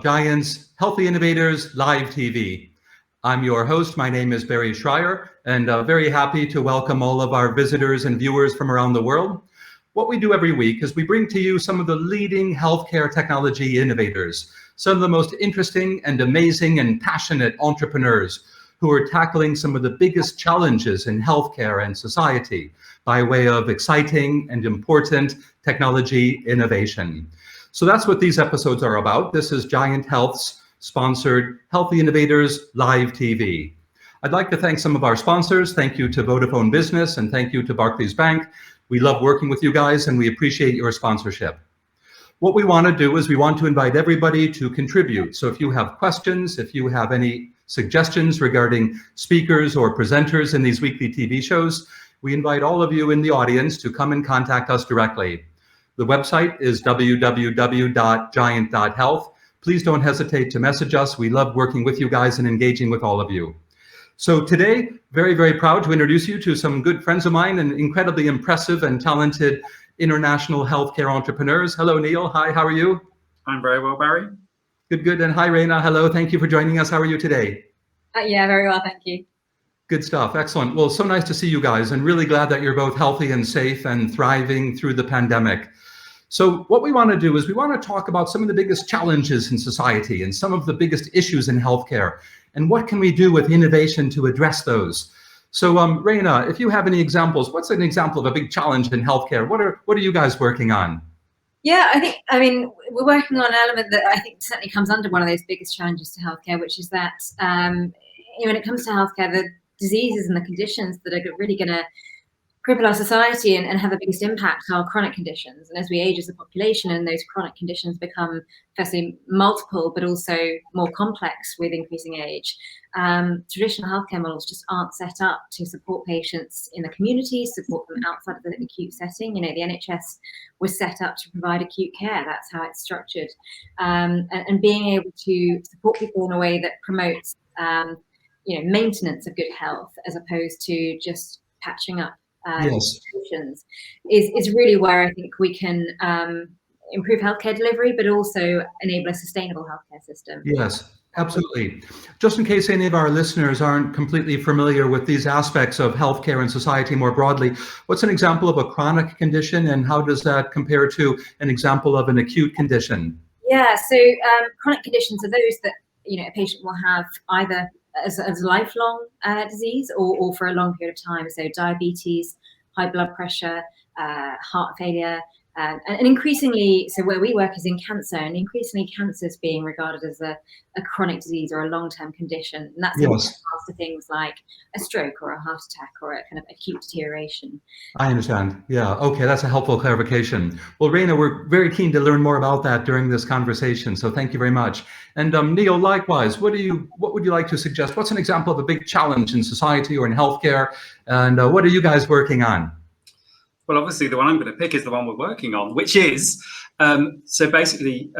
GIANT's Healthy Innovators Live TV. I'm your host. My name is Barry Shrier, and very happy to welcome all of our visitors and viewers from around the world. What we do every week is we bring to you some of the leading healthcare technology innovators, some of the most interesting and amazing and passionate entrepreneurs who are tackling some of the biggest challenges in healthcare and society by way of exciting and important technology innovation. So that's what these episodes are about. This is GIANT Health's sponsored Healthy Innovators Live TV. I'd like to thank some of our sponsors. Thank you to Vodafone Business and thank you to Barclays Bank. We love working with you guys and we appreciate your sponsorship. What we want to do is we want to invite everybody to contribute. So if you have questions, if you have any suggestions regarding speakers or presenters in these weekly TV shows, we invite all of you in the audience to come and contact us directly. The website is www.giant.health. Please don't hesitate to message us. We love working with you guys and engaging with all of you. So today, very, very proud to introduce you to some good friends of mine and incredibly impressive and talented international healthcare entrepreneurs. Hello, Neil. Hi, how are you? I'm very well, Barry. Good, good. And hi, Rayna. Hello. Thank you for joining us. How are you today? Yeah, very well. Thank you. Good stuff. Excellent. Well, so nice to see you guys and really glad that you're both healthy and safe and thriving through the pandemic. So what we want to do is we want to talk about some of the biggest challenges in society and some of the biggest issues in healthcare and what can we do with innovation to address those. So Rayna, if you have any examples, what's an example of a big challenge in healthcare? What are you guys working on? Yeah, I mean, we're working on an element that I think certainly comes under one of those biggest challenges to healthcare, which is that when it comes to healthcare, the diseases and the conditions that are really going to cripple our society and have the biggest impact are chronic conditions. And as we age as a population and those chronic conditions become firstly multiple, but also more complex with increasing age, traditional healthcare models just aren't set up to support patients in the community, support them outside of the acute setting. You know, the NHS was set up to provide acute care. That's how it's structured. And being able to support people in a way that promotes, maintenance of good health as opposed to just patching up institutions is really where I think we can improve healthcare delivery, but also enable a sustainable healthcare system. Yes, absolutely. Just in case any of our listeners aren't completely familiar with these aspects of healthcare and society more broadly, what's an example of a chronic condition and how does that compare to an example of an acute condition? Yeah, so chronic conditions are those that a patient will have either as a lifelong disease or for a long period of time. So diabetes, high blood pressure, heart failure, and increasingly, so where we work is in cancer, and increasingly cancer is being regarded as a chronic disease or a long-term condition. And that's after things like a stroke or a heart attack or a kind of acute deterioration. I understand. Yeah. Okay. That's a helpful clarification. Well, Rayna, we're very keen to learn more about that during this conversation. So thank you very much. And Neil, likewise, what would you like to suggest? What's an example of a big challenge in society or in healthcare? And what are you guys working on? Well, obviously, the one I'm going to pick is the one we're working on, which is, so basically,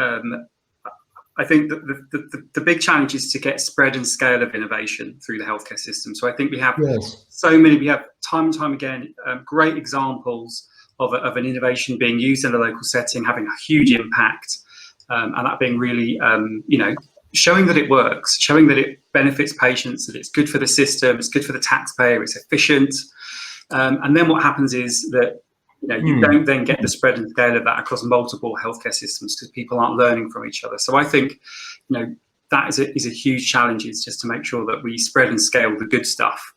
I think that the big challenge is to get spread and scale of innovation through the healthcare system. So I think we have we have time and time again, great examples of an innovation being used in a local setting, having a huge impact, and that being really, showing that it works, showing that it benefits patients, that it's good for the system, it's good for the taxpayer, it's efficient. And then what happens is that you don't then get the spread and scale of that across multiple healthcare systems because people aren't learning from each other. So I think that is a huge challenge, is just to make sure that we spread and scale the good stuff.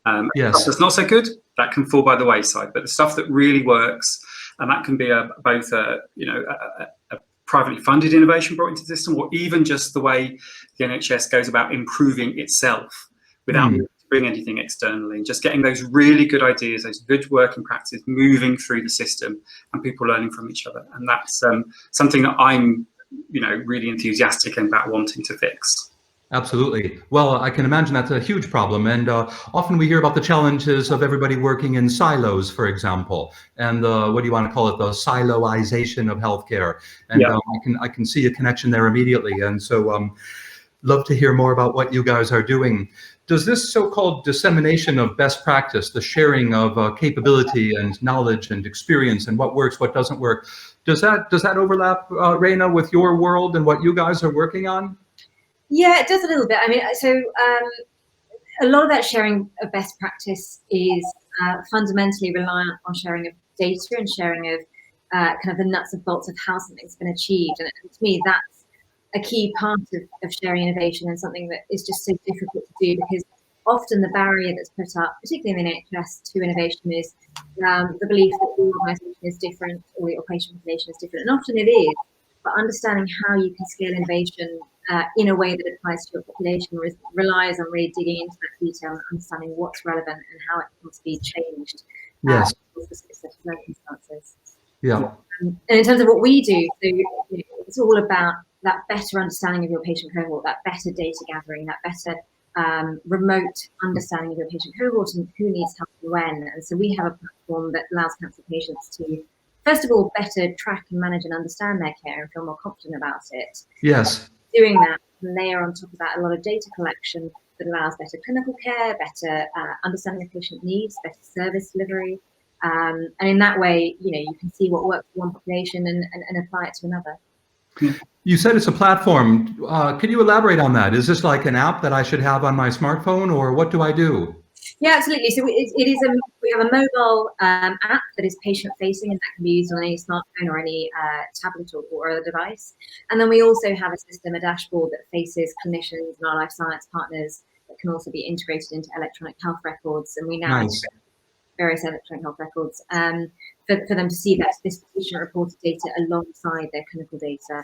Stuff that's not so good, that can fall by the wayside. But the stuff that really works, and that can be both a privately funded innovation brought into the system, or even just the way the NHS goes about improving itself without bring anything externally, and just getting those really good ideas, those good working practices moving through the system and people learning from each other. And that's something that I'm really enthusiastic about wanting to fix. Absolutely. Well, I can imagine that's a huge problem. And often we hear about the challenges of everybody working in silos, for example, and what do you want to call it, the siloization of healthcare. And I can see a connection there immediately. And so love to hear more about what you guys are doing. does this so-called dissemination of best practice, the sharing of capability and knowledge and experience and what works, what doesn't work, does that overlap, Rayna, with your world and what you guys are working on? Yeah, it does a little bit. I mean, so a lot of that sharing of best practice is fundamentally reliant on sharing of data and sharing of kind of the nuts and bolts of how something's been achieved. And to me, that's a key part of sharing innovation, and something that is just so difficult to do, because often the barrier that's put up, particularly in the NHS, to innovation is the belief that the organisation is different or the patient population is different. And often it is, but understanding how you can scale innovation in a way that applies to your population relies on really digging into that detail and understanding what's relevant and how it can be changed Yes. for specific set of circumstances. Yeah. And in terms of what we do, so it's all about that better understanding of your patient cohort, that better data gathering, that better remote understanding of your patient cohort and who needs help and when. And so we have a platform that allows cancer patients to, first of all, better track and manage and understand their care and feel more confident about it. Yes. Doing that, and layer on top of that a lot of data collection that allows better clinical care, better understanding of patient needs, better service delivery. And in that way, you can see what works for one population and apply it to another. You said it's a platform. Could you elaborate on that? Is this like an app that I should have on my smartphone, or what do I do? Yeah, absolutely. So we have a mobile app that is patient-facing, and that can be used on any smartphone or any tablet or other device. And then we also have a system, a dashboard that faces clinicians and our life science partners that can also be integrated into electronic health records. And we now integrate various electronic health records for them to see that this patient-reported data alongside their clinical data.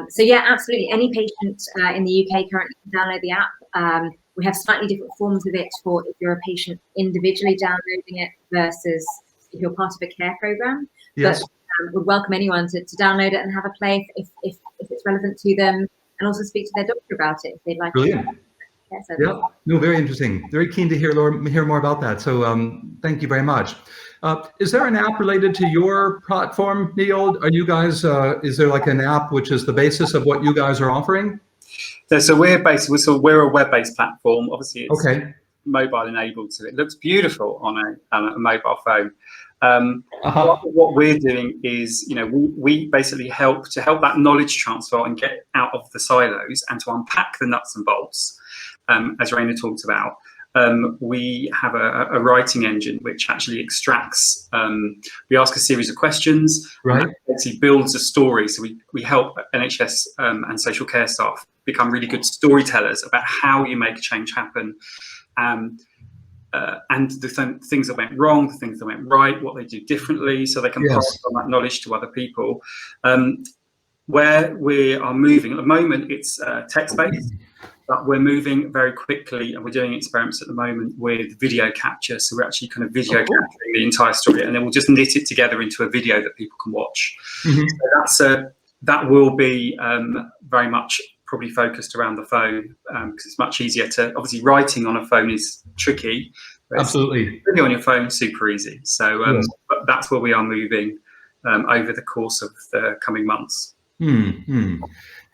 So yeah, absolutely. Any patient in the UK currently can download the app. We have slightly different forms of it for if you're a patient individually downloading it versus if you're part of a care program. Yes. But would welcome anyone to download it and have a play if it's relevant to them, and also speak to their doctor about it if they'd like. Brilliant. To. Yeah, no, very interesting. Very keen to hear more about that. So thank you very much. Is there an app related to your platform, Neil? Are you guys, is there like an app which is the basis of what you guys are offering? So we're a web-based platform. Obviously, it's okay. Mobile enabled, so it looks beautiful on a mobile phone. What we're doing is, we basically help that knowledge transfer and get out of the silos and to unpack the nuts and bolts, as Rayna talked about. We have a writing engine which actually extracts, we ask a series of questions, right, and that actually builds a story. So we help NHS and social care staff become really good storytellers about how you make change happen, and the things that went wrong, the things that went right, what they do differently, so they can pass on that knowledge to other people. Where we are moving at the moment, it's text-based. But we're moving very quickly, and we're doing experiments at the moment with video capture. So we're actually kind of video capturing the entire story, and then we'll just knit it together into a video that people can watch. So that will be very much probably focused around the phone, because it's much easier to, obviously writing on a phone is tricky. Absolutely. Video on your phone, super easy. So but that's where we are moving over the course of the coming months.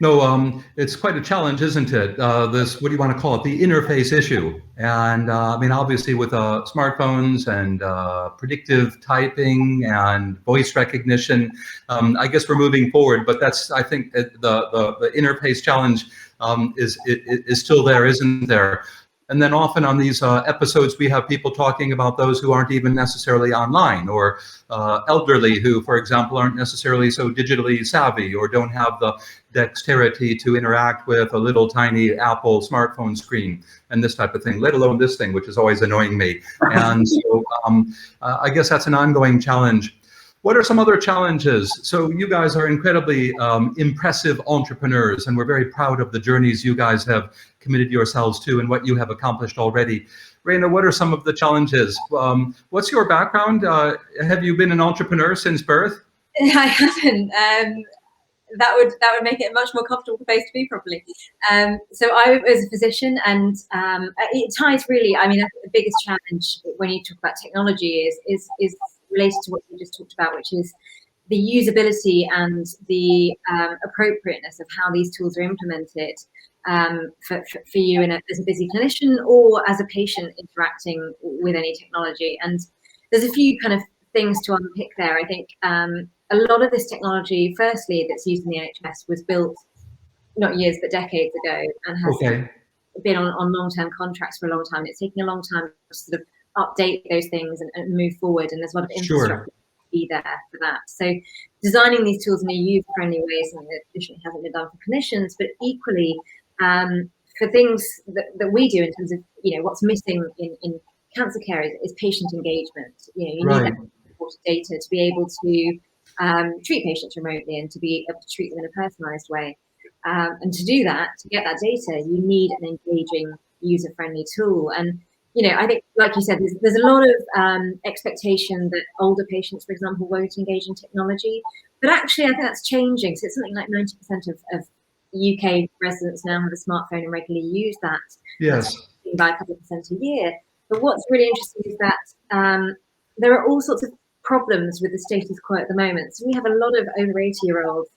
No, it's quite a challenge, isn't it? This, what do you want to call it? The interface issue. And I mean, obviously with smartphones and predictive typing and voice recognition, I guess we're moving forward, but that's, I think the interface challenge is still there, isn't there? And then often on these episodes, we have people talking about those who aren't even necessarily online, or elderly who, for example, aren't necessarily so digitally savvy or don't have the dexterity to interact with a little tiny Apple smartphone screen and this type of thing, let alone this thing, which is always annoying me. And so I guess that's an ongoing challenge. What are some other challenges? So you guys are incredibly impressive entrepreneurs, and we're very proud of the journeys you guys have committed yourselves to and what you have accomplished already. Rayna, what are some of the challenges? What's your background? Have you been an entrepreneur since birth? I haven't. That would make it a much more comfortable place to be, probably. So I was a physician, and it ties really. I mean, I think the biggest challenge when you talk about technology is related to what you just talked about, which is the usability and the appropriateness of how these tools are implemented for you as a busy clinician or as a patient interacting with any technology. And there's a few kind of things to unpick there. I think a lot of this technology, firstly, that's used in the NHS was built not years but decades ago and has been on long-term contracts for a long time. It's taking a long time to sort of update those things and move forward, and there's a lot of infrastructure to be there for that. So designing these tools in a user-friendly way is something that traditionally hasn't been done for clinicians, but equally for things that we do in terms of, you know, what's missing in cancer care is patient engagement. You know, you need that reported data to be able to treat patients remotely and to be able to treat them in a personalized way. And to do that, to get that data, you need an engaging, user-friendly tool. And, you know, I think, like you said, there's a lot of expectation that older patients, for example, won't engage in technology. But actually, I think that's changing. So it's something like 90% of UK residents now have a smartphone and regularly use that. Yes. By a couple of % a year. But what's really interesting is that there are all sorts of problems with the status quo at the moment. So we have a lot of over 80-year-olds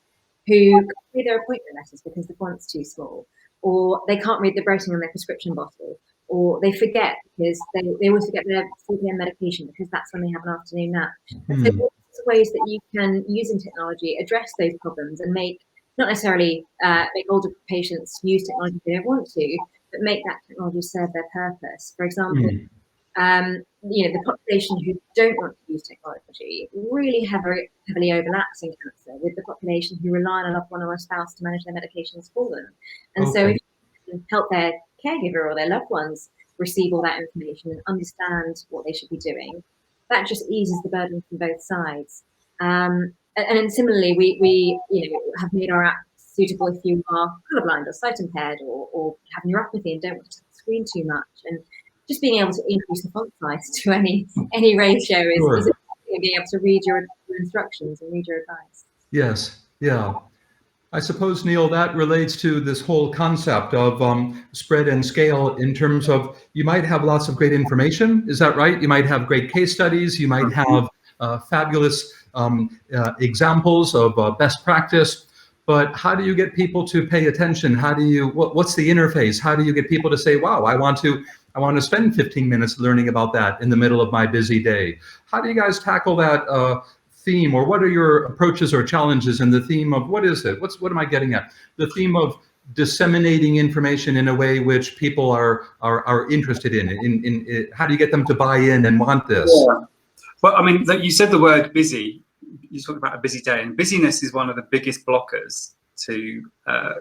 who can't read their appointment letters because the font's too small, or they can't read the writing on their prescription bottle, or they forget because they always forget their 4 p.m. medication because that's when they have an afternoon nap. And so there's ways that you can, using technology, address those problems and make, not necessarily make older patients use technology if they don't want to, but make that technology serve their purpose. For example, you know, the population who don't want to use technology really heavily overlaps in cancer with the population who rely on a loved one or a spouse to manage their medications for them. And so if you can help their caregiver or their loved ones receive all that information and understand what they should be doing, that just eases the burden from both sides. And then similarly, we you know, have made our app suitable if you are colorblind or sight impaired or have neuropathy and don't want to touch the screen too much. And just being able to increase the font size to any ratio is being able to read your instructions and read your advice. Yes, yeah. I suppose, Neil, that relates to this whole concept of spread and scale in terms of you might have lots of great information. Is that right? You might have great case studies. You might have fabulous examples of best practice. But how do you get people to pay attention? How do you, what's the interface? How do you get people to say, wow, I want to spend 15 minutes learning about that in the middle of my busy day? How do you guys tackle that theme, or what are your approaches or challenges in the theme of, what is it? What am I getting at? The theme of disseminating information in a way which people are interested in how do you get them to buy in and want this? Yeah. Well, I mean, you said the word busy. You talk about a busy day, and busyness is one of the biggest blockers to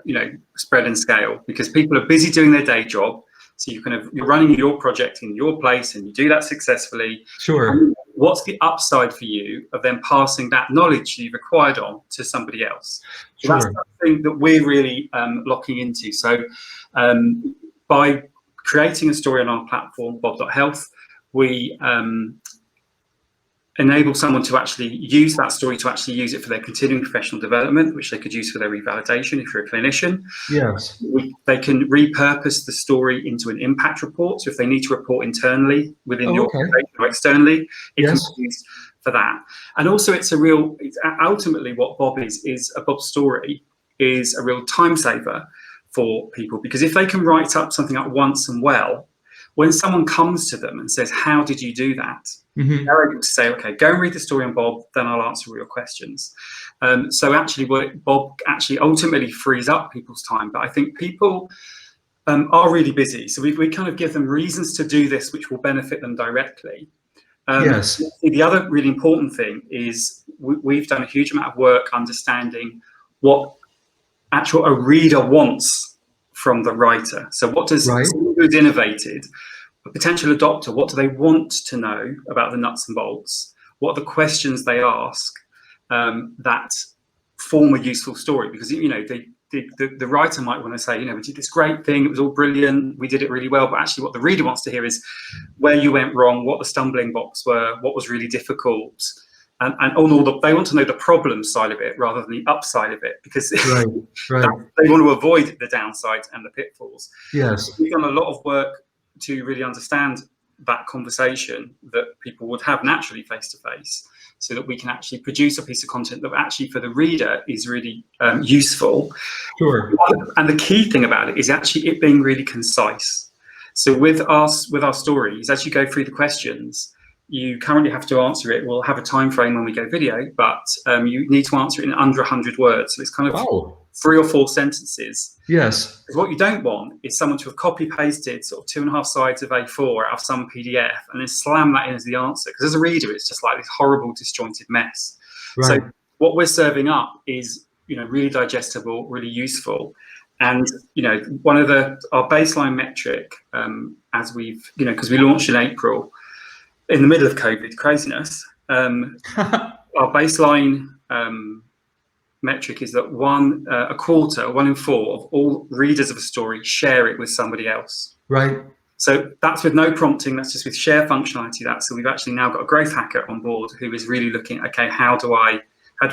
you know, spread and scale, because people are busy doing their day job. So you're running your project in your place and you do that successfully. Sure. What's the upside for you of then passing that knowledge you've acquired on to somebody else? So that's something that we're really locking into. So by creating a story on our platform, bob.health, we enable someone to actually use that story to actually use it for their continuing professional development, which they could use for their revalidation if you're a clinician. Yes. They can repurpose the story into an impact report. So if they need to report internally within your organization or externally, it can be used for that. And also it's ultimately what Bob Bob's story is a real time saver for people, because if they can write something up once and well, when someone comes to them and says, how did you do that? They're able to say, okay, go and read the story on Bob, then I'll answer all your questions. So actually Bob actually ultimately frees up people's time. But I think people are really busy. So we kind of give them reasons to do this, which will benefit them directly. The other really important thing is we've done a huge amount of work understanding what a reader wants from the writer. So what does someone who's innovated, a potential adopter, what do they want to know about the nuts and bolts? What are the questions they ask that form a useful story? Because, you know, the writer might want to say, you know, we did this great thing, it was all brilliant, we did it really well, but actually what the reader wants to hear is where you went wrong, what the stumbling blocks were, what was really difficult. And they want to know the problem side of it rather than the upside of it, because they want to avoid the downsides and the pitfalls. Yes. We've done a lot of work to really understand that conversation that people would have naturally face to face. so that we can actually produce a piece of content that actually for the reader is really useful. Sure. And the key thing about it is actually it being really concise. So with our stories, as you go through the questions, you currently have to answer it. We'll have a time frame when we go video, but you need to answer it in under 100 words. So it's kind of Wow. 3 or 4 sentences. Yes. Because what you don't want is someone to have copy pasted sort of 2.5 sides of A4 out of some PDF and then slam that in as the answer. Because as a reader, it's just like this horrible disjointed mess. Right. So what we're serving up is, really digestible, really useful. And, one of our baseline metric, as we've, because we launched in April in the middle of COVID craziness, our baseline metric is that 1 in 4 of all readers of a story share it with somebody else. Right. So that's with no prompting, that's just with share functionality. So we've actually now got a growth hacker on board who is really looking, okay, how do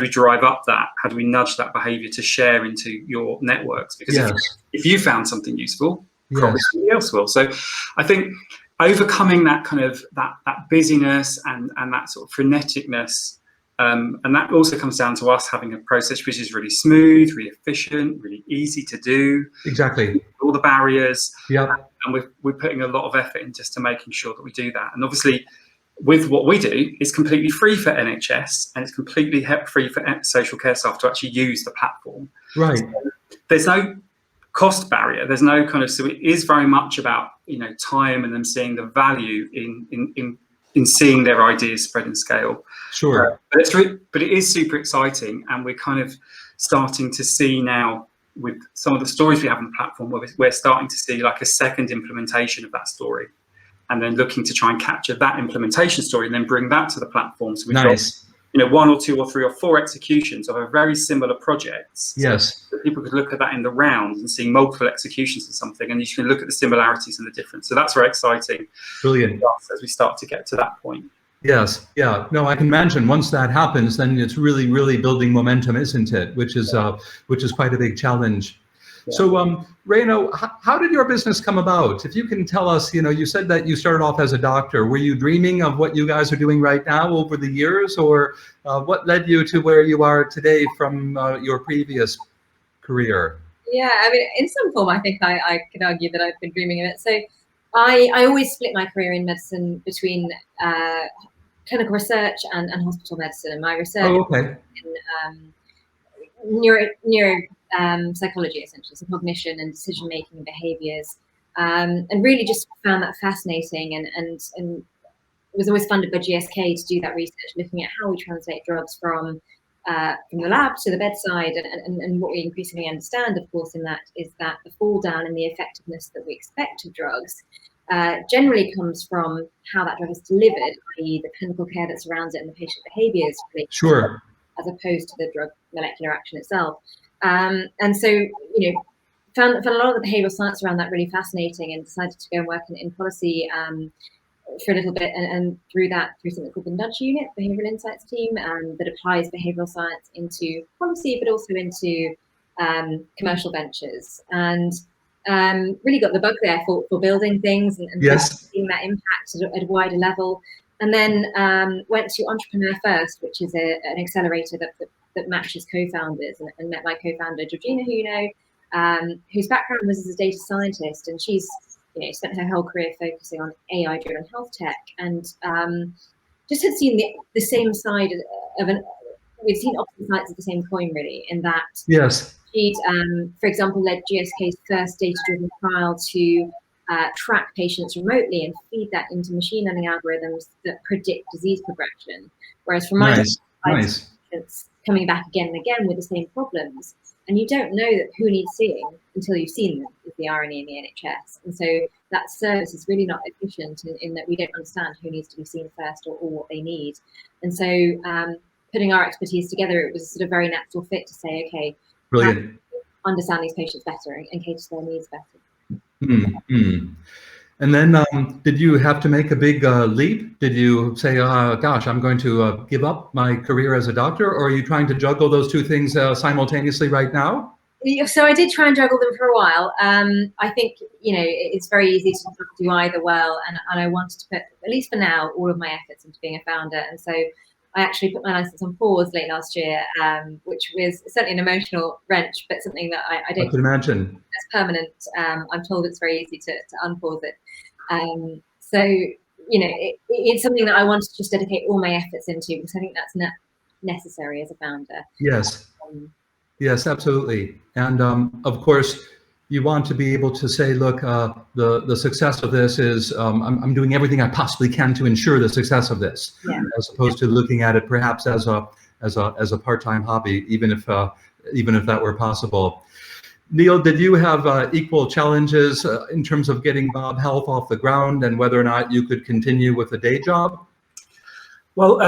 we drive up that? How do we nudge that behavior to share into your networks? Because if you found something useful, probably somebody else will. So I think overcoming that kind of that busyness and that sort of freneticness, and that also comes down to us having a process which is really smooth, really efficient, really easy to do. Exactly. All the barriers. Yeah. And we're putting a lot of effort in just to making sure that we do that. And obviously, with what we do, it's completely free for NHS and it's completely free for social care staff to actually use the platform. Right. So there's no cost barrier. There's no so it is very much about, time and them seeing the value in seeing their ideas spread and scale. Sure. But it is super exciting, and we're kind of starting to see now with some of the stories we have on the platform where we're starting to see like a second implementation of that story, and then looking to try and capture that implementation story and then bring that to the platform. So we've got 1 or 2 or 3 or 4 executions of a very similar projects. Yes. So people could look at that in the round and see multiple executions of something, and you can look at the similarities and the difference. So that's very exciting. Brilliant. As we start to get to that point. Yes. Yeah. No, I can imagine once that happens, then it's really, really building momentum, isn't it? Which is quite a big challenge. Yeah. So, Rayna, how did your business come about? If you can tell us, you said that you started off as a doctor. Were you dreaming of what you guys are doing right now over the years, or what led you to where you are today from your previous career? Yeah, I mean, in some form, I think I could argue that I've been dreaming of it. So I always split my career in medicine between clinical research and hospital medicine. And my research in neuro psychology, essentially, so cognition and decision making and behaviors, and really just found that fascinating, and was always funded by GSK to do that research, looking at how we translate drugs from the lab to the bedside, and what we increasingly understand, of course, in that is that the fall down in the effectiveness that we expect of drugs generally comes from how that drug is delivered, i.e. the clinical care that surrounds it and the patient behaviors related to it, as opposed to the drug molecular action itself. And so, found a lot of the behavioral science around that really fascinating, and decided to go and work in policy for a little bit, and through something called the Nudge Unit, Behavioral Insights team, that applies behavioral science into policy, but also into commercial ventures, and really got the bug there for building things and seeing that impact at a wider level. And then went to Entrepreneur First, which is an accelerator that matches co-founders, and met my co-founder Georgina, who whose background was as a data scientist, and she's spent her whole career focusing on AI-driven health tech, and just had seen the same side of we've seen opposite sides of the same coin, really, in that she'd, for example, led GSK's first data-driven trial to track patients remotely and feed that into machine learning algorithms that predict disease progression. Whereas from my patients coming back again and again with the same problems, and you don't know that who needs seeing until you've seen them, is the irony in the NHS. And so that service is really not efficient in that we don't understand who needs to be seen first or what they need. And so putting our expertise together, it was a sort of very natural fit to say, okay, brilliant, understand these patients better and cater to their needs better. Mm-hmm. And then did you have to make a big leap? Did you say, gosh, I'm going to give up my career as a doctor? Or are you trying to juggle those two things simultaneously right now? So I did try and juggle them for a while. I think, it's very easy to do either well. And I wanted to put, at least for now, all of my efforts into being a founder. And so I actually put my license on pause late last year, which was certainly an emotional wrench, but something that I don't I can imagine. It's permanent. I'm told it's very easy to unpause it. So, it's something that I want to just dedicate all my efforts into, because I think that's necessary as a founder. Yes. Yes, absolutely. And of course, you want to be able to say, look, the success of this is I'm doing everything I possibly can to ensure the success of this, as opposed to looking at it perhaps as a part-time hobby, even if that were possible. Neil, did you have equal challenges in terms of getting Bob Health off the ground, and whether or not you could continue with a day job? Well,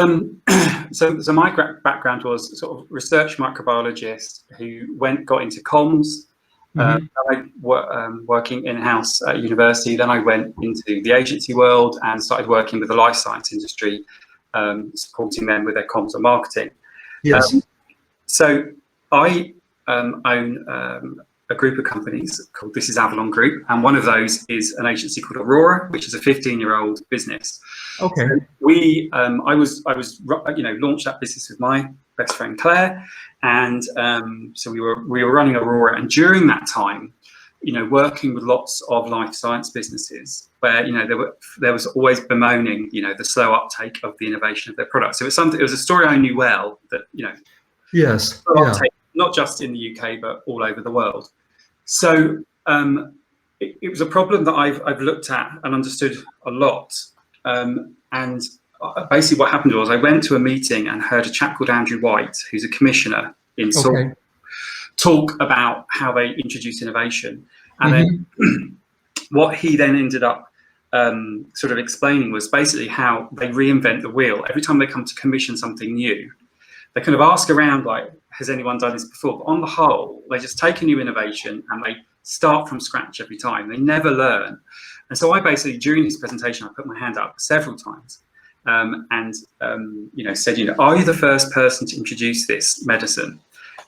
so my background was sort of research microbiologist who got into comms. Working in-house at university. Then I went into the agency world and started working with the life science industry, supporting them with their comms and marketing. Yes. So I own a group of companies called This Is Avalon Group, and one of those is an agency called Aurora, which is a 15-year-old business. Okay. So I was launched that business with my best friend Claire, and so we were running Aurora, and during that time, working with lots of life science businesses where there was always bemoaning the slow uptake of the innovation of their products. So it was a story I knew well, that yes, uptake, not just in the UK but all over the world. So it was a problem that I've looked at and understood a lot, and basically what happened was I went to a meeting and heard a chap called Andrew White, who's a commissioner in Seoul, talk about how they introduce innovation. And then what he then ended up sort of explaining was basically how they reinvent the wheel. Every time they come to commission something new, they kind of ask around, like, has anyone done this before? But on the whole, they just take a new innovation and they start from scratch every time. They never learn. And so I basically, during his presentation, I put my hand up several times. And said, are you the first person to introduce this medicine?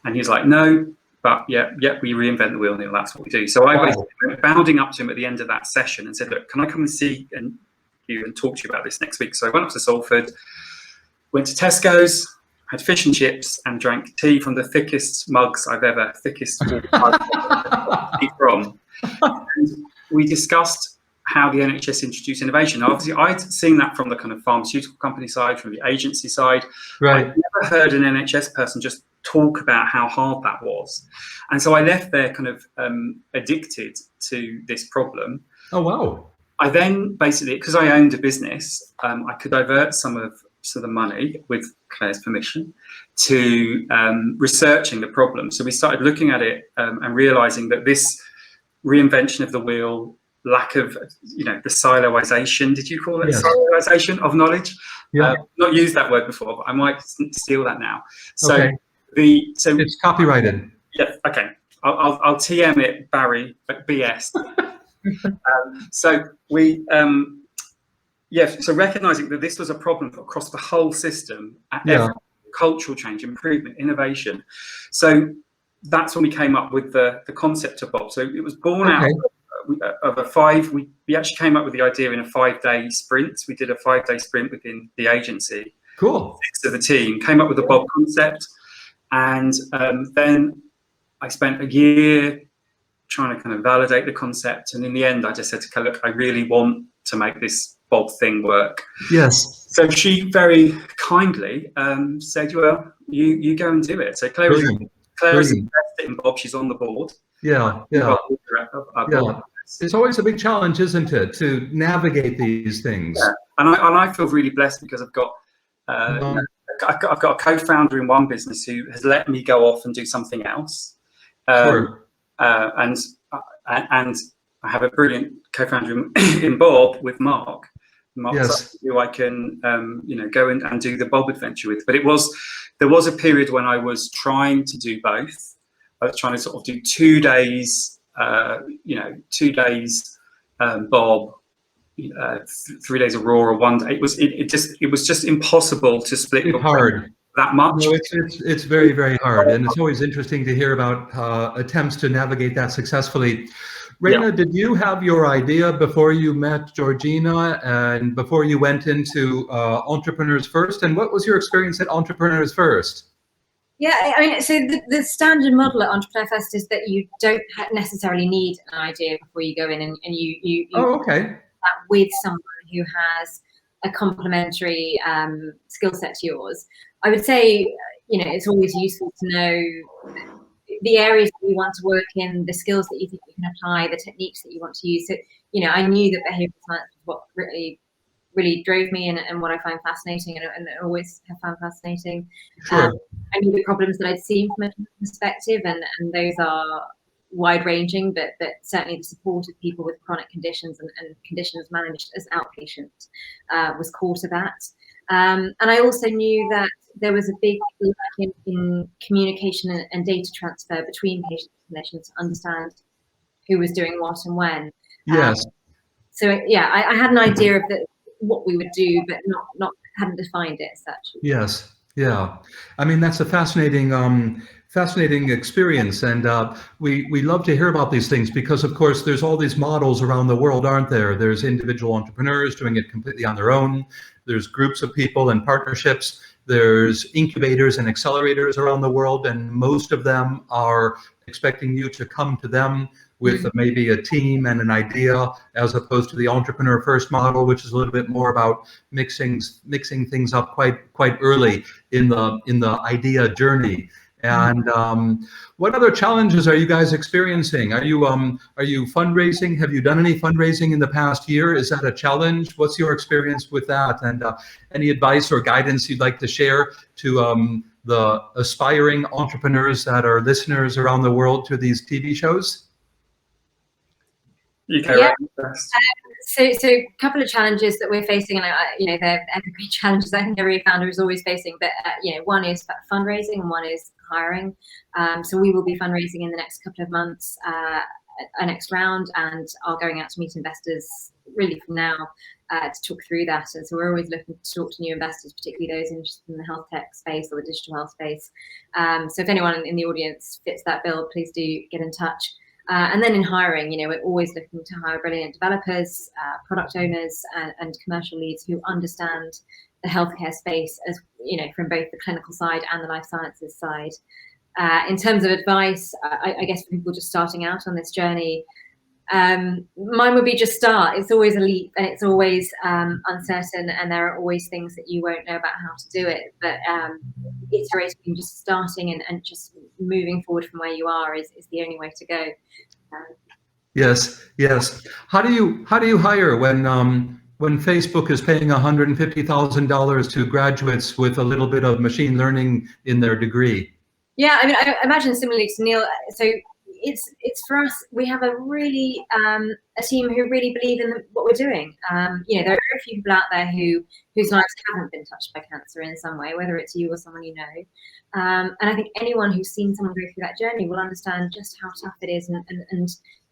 And he's like, no, but yeah, we reinvent the wheel, Neil. That's what we do. So I basically went bounding up to him at the end of that session and said, look, can I come and see you and talk to you about this next week? So I went up to Salford, went to Tesco's, had fish and chips, and drank tea from the thickest mugs I've ever from. And we discussed how the NHS introduced innovation. Now, obviously, I'd seen that from the kind of pharmaceutical company side, from the agency side. Right. I'd never heard an NHS person just talk about how hard that was. And so I left there kind of addicted to this problem. Oh, wow. I then basically, because I owned a business, I could divert some of the money, with Claire's permission, to researching the problem. So we started looking at it and realizing that this reinvention of the wheel, lack of, the siloization, did you call it? Yes. Siloization of knowledge? Yeah. Not used that word before, but I might steal that now. So okay. So it's copyrighted. Yeah, okay. I'll TM it, Barry, but BS. So we, so recognizing that this was a problem across the whole system, at every cultural change, improvement, innovation. So that's when we came up with the concept of Bob. So it was born out of we actually came up with the idea in a 5-day sprint. We did a 5-day sprint within the agency. Cool. 6 of the team came up with the Bob concept, and then I spent a year trying to kind of validate the concept. And in the end, I just said to Claire, look, I really want to make this Bob thing work. Yes. So she very kindly said, well, you go and do it. So Claire is invested in Bob. She's on the board. Yeah. It's always a big challenge, isn't it, to navigate these things? Yeah. And I feel really blessed because I've got a co-founder in one business who has let me go off and do something else. Sure. And I have a brilliant co-founder in Bob with Mark. Yes. Who I can go and do the Bob adventure with. But there was a period when I was trying to do both. I was trying to sort of do 2 days, 2 days Bob, 3 days Aurora, 1 day. It was just impossible to split. It's hard. That much. No, it's very, very hard, and it's always interesting to hear about attempts to navigate that successfully. Rayna, did you have your idea before you met Georgina and before you went into Entrepreneurs First? And what was your experience at Entrepreneurs First? Yeah, I mean, so the standard model at Entrepreneur First is that you don't necessarily need an idea before you go in, and you Oh, okay. that with someone who has a complementary skill set to yours. I would say, it's always useful to know the areas that you want to work in, the skills that you think you can apply, the techniques that you want to use. So, I knew that behavioral science was what really drove me and what I find fascinating and always have found fascinating. Sure. I knew the problems that I'd seen from a perspective, and those are wide ranging, but certainly the support of people with chronic conditions and conditions managed as outpatient was core to that. And I also knew that there was a big lack in communication and data transfer between patients and clinicians to understand who was doing what and when. Yes. So yeah, I had an idea of what we would do, but not hadn't defined it as such. Yes. Yeah. I mean, that's a fascinating experience, and we love to hear about these things because, of course, there's all these models around the world, aren't there? There's individual entrepreneurs doing it completely on their own. There's groups of people and partnerships. There's incubators and accelerators around the world, and most of them are expecting you to come to them with maybe a team and an idea, as opposed to the entrepreneur first model, which is a little bit more about mixing things up quite early in the idea journey. And what other challenges are you guys experiencing? Are you fundraising? Have you done any fundraising in the past year? Is that a challenge? What's your experience with that? And any advice or guidance you'd like to share to the aspiring entrepreneurs that are listeners around the world to these TV shows? Yeah. So a couple of challenges that we're facing, and they're evergreen challenges I think every founder is always facing. But one is fundraising and one is hiring. So we will be fundraising in the next couple of months, a next round, and are going out to meet investors really from now to talk through that. And so we're always looking to talk to new investors, particularly those interested in the health tech space or the digital health space. So if anyone in the audience fits that bill, please do get in touch. And then in hiring, we're always looking to hire brilliant developers, product owners, and commercial leads who understand the healthcare space, as from both the clinical side and the life sciences side. In terms of advice, I guess for people just starting out on this journey, mine would be just start. It's always a leap, and it's always uncertain, and there are always things that you won't know about how to do it. But iterating, just starting and just moving forward from where you are is the only way to go. Yes. How do you hire when Facebook is paying $150,000 to graduates with a little bit of machine learning in their degree? Yeah, I mean, I imagine similarly to Neil. So it's for us. We have a really a team who really believe in what we're doing. There are very few people out there whose lives haven't been touched by cancer in some way, whether it's you or someone you know. And I think anyone who's seen someone go through that journey will understand just how tough it is and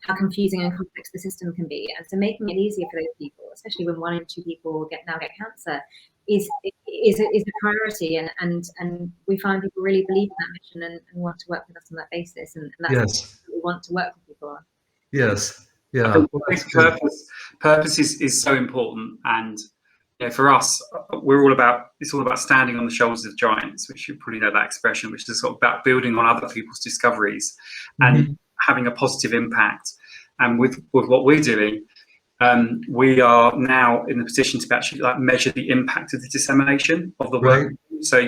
how confusing and complex the system can be. And so making it easier for those people, especially when 1 in 2 people get cancer, is a priority, and we find people really believe in that mission and want to work with us on that basis, and that's what we want to work with people on. Yes. Yeah. Purpose is so important, and for us, it's all about standing on the shoulders of giants, which you probably know that expression, which is sort of about building on other people's discoveries and having a positive impact. And with what we're doing, we are now in the position to actually measure the impact of the dissemination of the work. Right. So,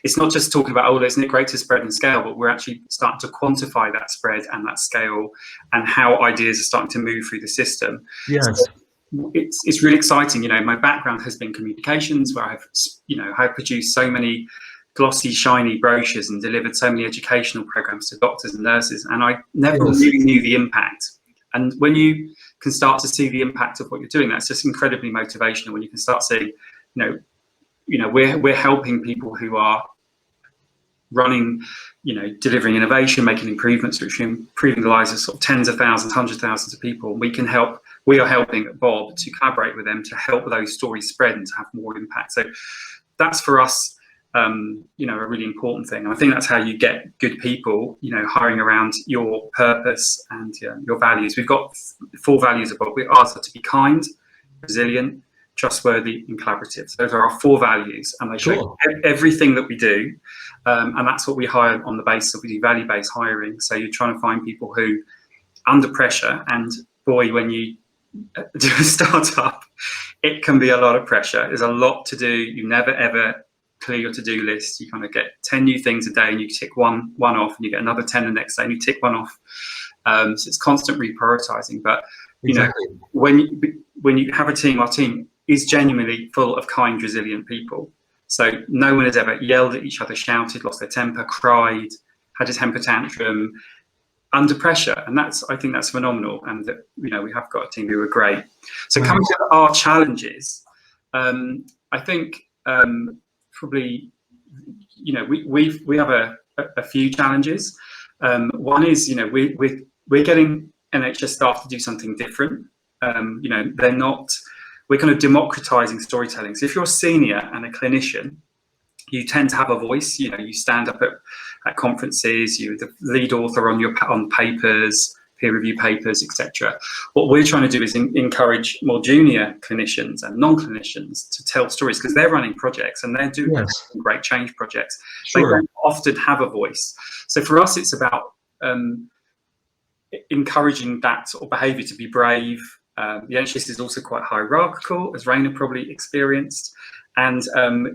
it's not just talking about, oh, isn't it great to spread and scale, but we're actually starting to quantify that spread and that scale and how ideas are starting to move through the system. Yes. So it's really exciting. My background has been communications, where I've produced so many glossy, shiny brochures and delivered so many educational programs to doctors and nurses, and I never really knew the impact. And when you can start to see the impact of what you're doing, that's just incredibly motivational. When you can start seeing, we're helping people who are running, delivering innovation, making improvements, which are improving the lives of sort of tens of thousands, hundreds of thousands of people. We are helping Bob to collaborate with them to help those stories spread and to have more impact. So that's for us you know, a really important thing. And I think that's how you get good people, you know, hiring around your purpose and your values. We've got 4 values of what we ask to be kind, resilient, trustworthy, and collaborative. Those are our 4 values, and they show everything that we do. And that's what we hire on the basis of, we do value-based hiring. So you're trying to find people who, under pressure, and boy, when you do a startup, it can be a lot of pressure. There's a lot to do. You never ever clear your to-do list. You kind of get 10 new things a day, and you tick one off, and you get another 10 the next day, and you tick one off. So it's constant reprioritizing. But you know, when you have a team, our team is genuinely full of kind, resilient people. So no one has ever yelled at each other, shouted, lost their temper, cried, had a temper tantrum under pressure, and I think that's phenomenal. And that, you know, we have got a team who are great. So coming to our challenges, I think probably, you know, we have a few challenges. One is, you know, we're getting NHS staff to do something different. You know, we're kind of democratizing storytelling. So if you're a senior and a clinician, you tend to have a voice. You know, you stand up at conferences, you're the lead author on papers, peer review papers, etc. What we're trying to do is encourage more junior clinicians and non-clinicians to tell stories, because they're running projects and they're doing great change projects. They don't often have a voice. So for us, it's about encouraging that sort of behaviour to be brave. The NHS is also quite hierarchical, as Rayna probably experienced. And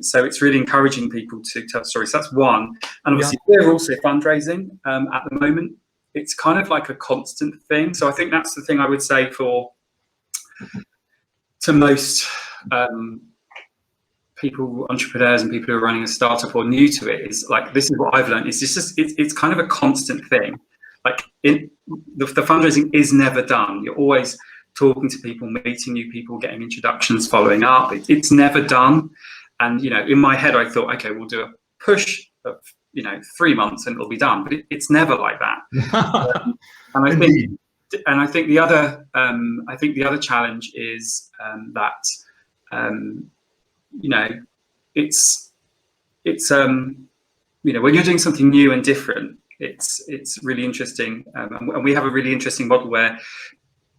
so it's really encouraging people to tell stories. So that's one. And obviously we're also fundraising at the moment. It's kind of like a constant thing. So I think that's the thing I would say to most people, entrepreneurs and people who are running a startup or new to it, is like, this is what I've learned. It's kind of a constant thing. Like the fundraising is never done. You're always talking to people, meeting new people, getting introductions, following up. It's never done. And, you know, in my head, I thought, okay, we'll do a push of, you know, 3 months and it'll be done. But it's never like that. And I think the other challenge is that you know, it's you know, when you're doing something new and different, it's really interesting. And we have a really interesting model where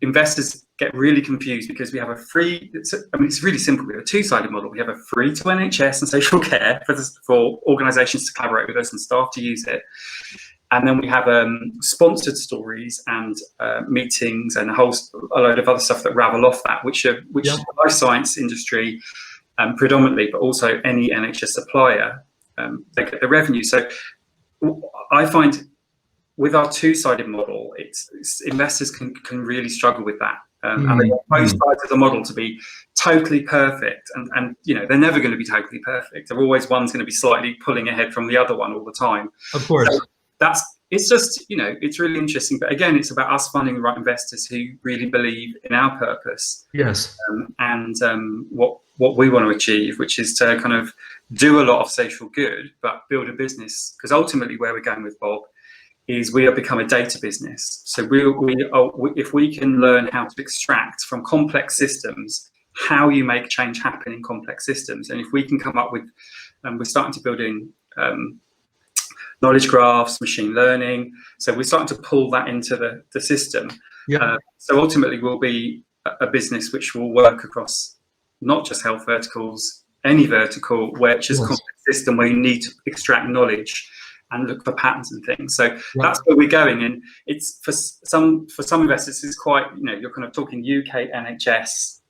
investors get really confused, because we have it's really simple. We have a 2-sided model. We have a free to NHS and social care for organisations to collaborate with us and staff to use it. And then we have sponsored stories and meetings and a load of other stuff that ravel off that, which the life science industry predominantly, but also any NHS supplier, they get the revenue. So I find with our 2-sided model, investors can really struggle with that. And they want both sides of the model to be totally perfect. And you know, they're never going to be totally perfect. They're always, one's going to be slightly pulling ahead from the other one all the time. Of course. So it's just, you know, it's really interesting. But again, it's about us finding the right investors who really believe in our purpose. Yes. And what we want to achieve, which is to kind of do a lot of social good, but build a business. Because ultimately where we're going with Bob is we have become a data business. So if we can learn how to extract from complex systems how you make change happen in complex systems, and if we can come up with, we're starting to build in knowledge graphs, machine learning. So we're starting to pull that into the system. So ultimately we'll be a business which will work across not just health verticals, any vertical, which is a complex system where you need to extract knowledge and look for patterns and things. So that's where we're going. And it's for some investors, it's quite, you know, you're kind of talking UK NHS,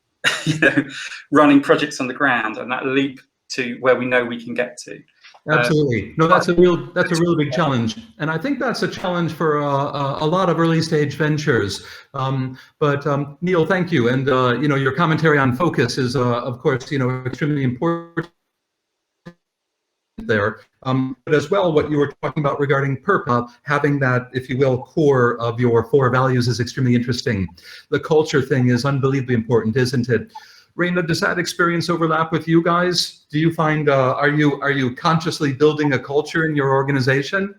you know, running projects on the ground, and that leap to where we know we can get to. Absolutely. No, that's a real big challenge. And I think that's a challenge for a lot of early stage ventures. But Neil, thank you. And, you know, your commentary on focus is, of course, you know, extremely important there. But as well, what you were talking about regarding purpose, having that, if you will, core of your 4 values is extremely interesting. The culture thing is unbelievably important, isn't it? Rayna, does that experience overlap with you guys? Do you find, are you consciously building a culture in your organization?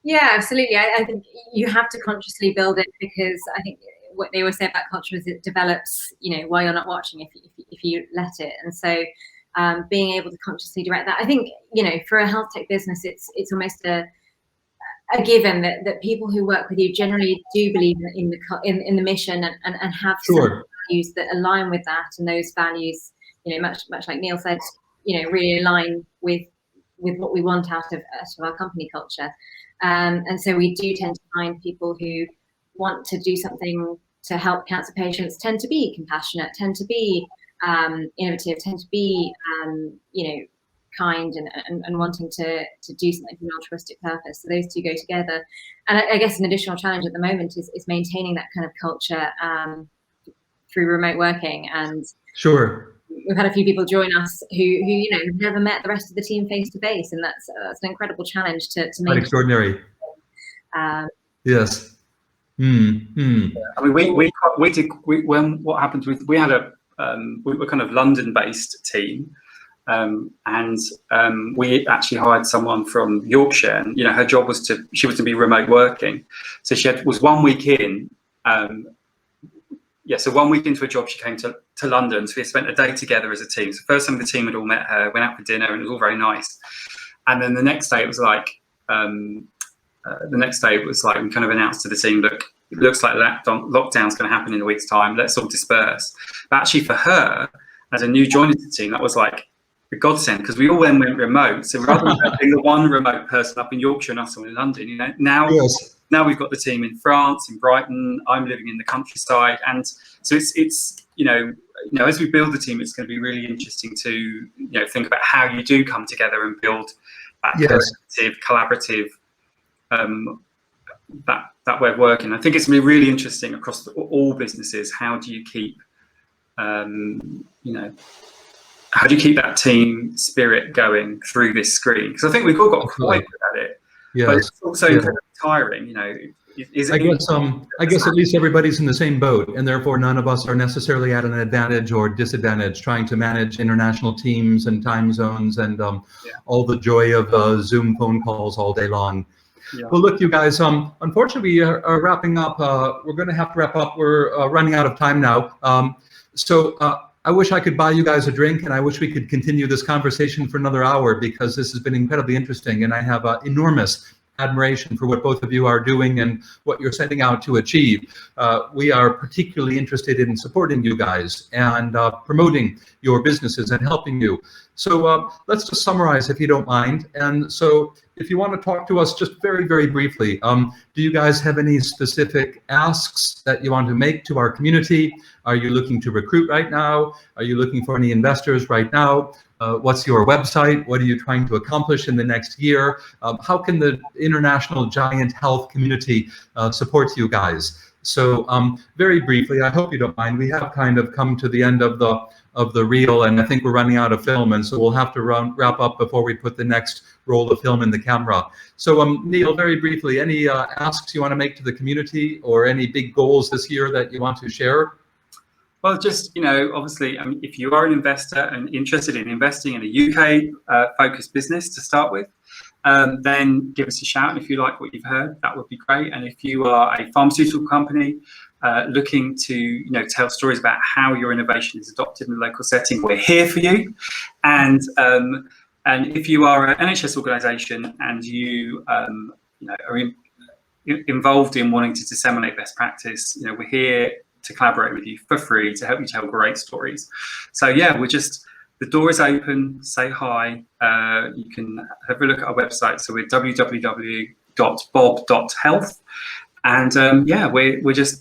Yeah, absolutely. I think you have to consciously build it, because I think what they always say about culture is it develops, you know, while you're not watching, if you let it. And so being able to consciously direct that. I think, for a health tech business, it's almost a given that people who work with you generally do believe in the mission and have some values that align with that, and those values, much like Neil said, really align with what we want out of our company culture. And so we do tend to find people who want to do something to help cancer patients tend to be compassionate, tend to be innovative, tend to be kind and wanting to do something for an altruistic purpose. So those two go together. And I guess an additional challenge at the moment is maintaining that kind of culture through remote working. And we've had a few people join us who have never met the rest of the team face to face, and that's an incredible challenge to make. Quite extraordinary. Yes. I mean, what happened with, we had we were kind of London-based team. And we actually hired someone from Yorkshire, and her job was she was to be remote working. So she was 1 week in. So 1 week into a job, she came to London. So we spent a day together as a team. So first time the team had all met her, went out for dinner, and it was all very nice. And then the next day it was like, we kind of announced to the team, look, it looks like lockdown's going to happen in a week's time. Let's all disperse. But actually, for her, as a new joiner to the team, that was like a godsend, because we all then went remote. So rather than having the one remote person up in Yorkshire and us all in London, now we've got the team in France, in Brighton. I'm living in the countryside, and so it's as we build the team, it's going to be really interesting to think about how you do come together and build that collaborative that way of working. I think it's going to be really interesting across all businesses. How do you keep how do you keep that team spirit going through this screen? Because I think we've all got quite good at it, but it's also incredibly tiring. I guess at least everybody's in the same boat, and therefore none of us are necessarily at an advantage or disadvantage trying to manage international teams and time zones and all the joy of Zoom phone calls all day long. Yeah. Well, look, you guys, unfortunately, we are wrapping up. We're going to have to wrap up. We're running out of time now. I wish I could buy you guys a drink, and I wish we could continue this conversation for another hour, because this has been incredibly interesting, and I have enormous admiration for what both of you are doing and what you're setting out to achieve. We are particularly interested in supporting you guys and promoting your businesses and helping you. So let's just summarize, if you don't mind. And so if you want to talk to us just very, very briefly, do you guys have any specific asks that you want to make to our community? Are you looking to recruit right now? Are you looking for any investors right now? What's your website? What are you trying to accomplish in the next year? How can the international GIANT Health community support you guys? So very briefly, I hope you don't mind, we have kind of come to the end of the reel, and I think we're running out of film, and so we'll have to wrap up before we put the next roll of film in the camera. So Neil, very briefly, any asks you want to make to the community, or any big goals this year that you want to share? Well, just, obviously, if you are an investor and interested in investing in a UK focused business to start with, then give us a shout. And if you like what you've heard, that would be great. And if you are a pharmaceutical company looking to tell stories about how your innovation is adopted in a local setting, we're here for you. And if you are an NHS organisation and you are involved in wanting to disseminate best practice, we're here to collaborate with you for free to help you tell great stories. So yeah, the door is open. Say hi. You can have a look at our website. So we're www.bob.health, and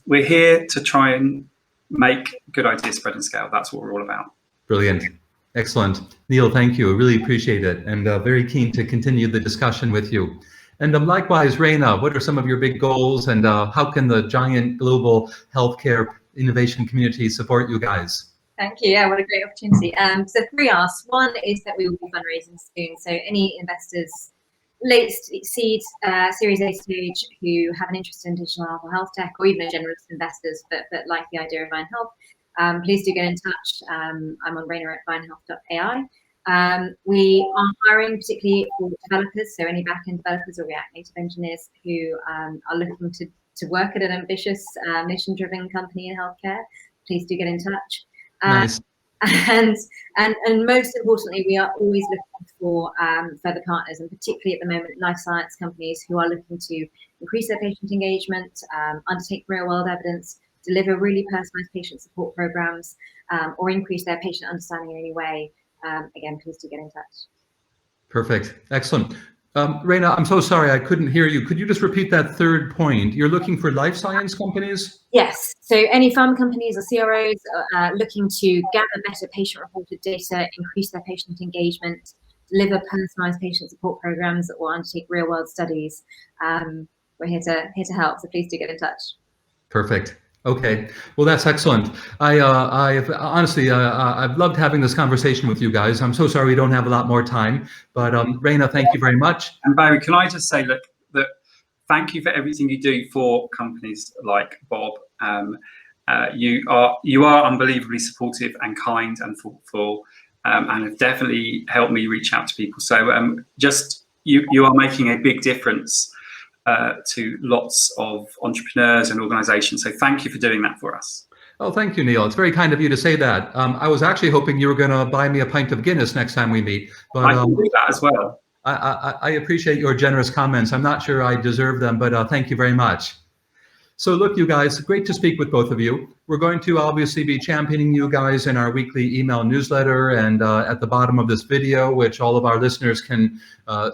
we're here to try and make good ideas spread and scale. That's what we're all about. Brilliant. Excellent. Neil, thank you. I really appreciate it, and very keen to continue the discussion with you. And likewise, Rayna, what are some of your big goals, and how can the GIANT global healthcare innovation community support you guys? Thank you. Yeah, what a great opportunity. So 3 asks. One is that we will be fundraising soon. So any investors, late seed, Series A stage, who have an interest in digital health tech, or even generalist investors but like the idea of VineHealth, please do get in touch. I'm on Rayna@VineHealth.ai. We are hiring particularly for developers, so any back-end developers or React Native engineers who are looking to work at an ambitious, mission-driven company in healthcare. Please do get in touch. Nice. And most importantly, we are always looking for further partners, and particularly at the moment, life science companies who are looking to increase their patient engagement, undertake real-world evidence, deliver really personalized patient support programs, or increase their patient understanding in any way. Again, please do get in touch. Perfect. Excellent. Rayna, I'm so sorry I couldn't hear you. Could you just repeat that third point? You're looking for life science companies? Yes. So any pharma companies or CROs looking to gather better patient-reported data, increase their patient engagement, deliver personalized patient support programs, or undertake real-world studies, we're here to help. So please do get in touch. Perfect. Okay. Well, that's excellent. I've honestly, I've loved having this conversation with you guys. I'm so sorry we don't have a lot more time, but Rayna, thank you very much. And Barry, can I just say, look, that thank you for everything you do for companies like Bob. You are unbelievably supportive and kind and thoughtful, and have definitely helped me reach out to people. So just you are making a big difference to lots of entrepreneurs and organizations. So thank you for doing that for us. Oh, thank you, Neil. It's very kind of you to say that. I was actually hoping you were going to buy me a pint of Guinness next time we meet. But I can do that as well. I appreciate your generous comments. I'm not sure I deserve them, but thank you very much. So look, you guys, great to speak with both of you. We're going to obviously be championing you guys in our weekly email newsletter and at the bottom of this video, which all of our listeners can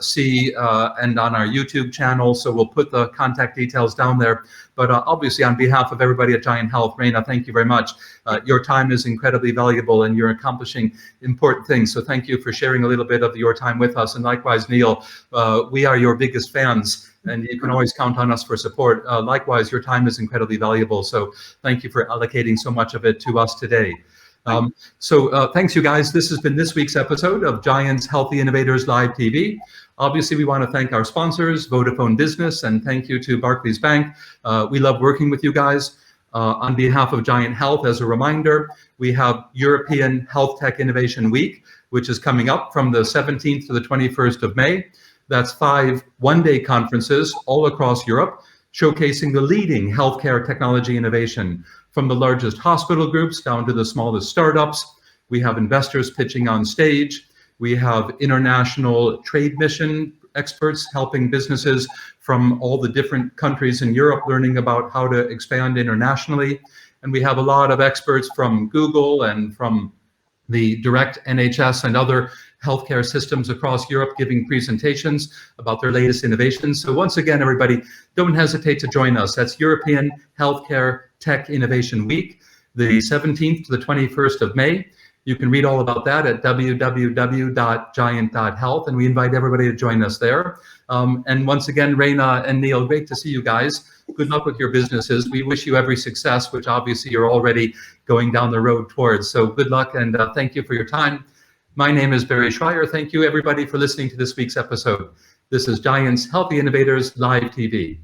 see, and on our YouTube channel. So we'll put the contact details down there. But obviously, on behalf of everybody at Giant Health, Rayna, thank you very much. Your time is incredibly valuable and you're accomplishing important things. So thank you for sharing a little bit of your time with us. And likewise, Neil, we are your biggest fans. And you can always count on us for support. Likewise, your time is incredibly valuable. So thank you for allocating so much of it to us today. Thanks, you guys. This has been this week's episode of Giant's Healthy Innovators Live TV. Obviously, we want to thank our sponsors, Vodafone Business, and thank you to Barclays Bank. We love working with you guys. On behalf of Giant Health, as a reminder, we have European Health Tech Innovation Week, which is coming up from the 17th to the 21st of May. That's 5 one-day conferences all across Europe, showcasing the leading healthcare technology innovation, from the largest hospital groups down to the smallest startups. We have investors pitching on stage. We have international trade mission experts helping businesses from all the different countries in Europe learning about how to expand internationally. And we have a lot of experts from Google and from the direct NHS and other healthcare systems across Europe giving presentations about their latest innovations. So once again, everybody, don't hesitate to join us. That's European Healthcare Tech Innovation Week, the 17th to the 21st of May. You can read all about that at www.giant.health, and we invite everybody to join us there. And once again, Rayna and Neil, great to see you guys. Good luck with your businesses. We wish you every success, which obviously you're already going down the road towards. So good luck, and thank you for your time. My name is Barry Shrier. Thank you, everybody, for listening to this week's episode. This is Giant's Healthy Innovators Live TV.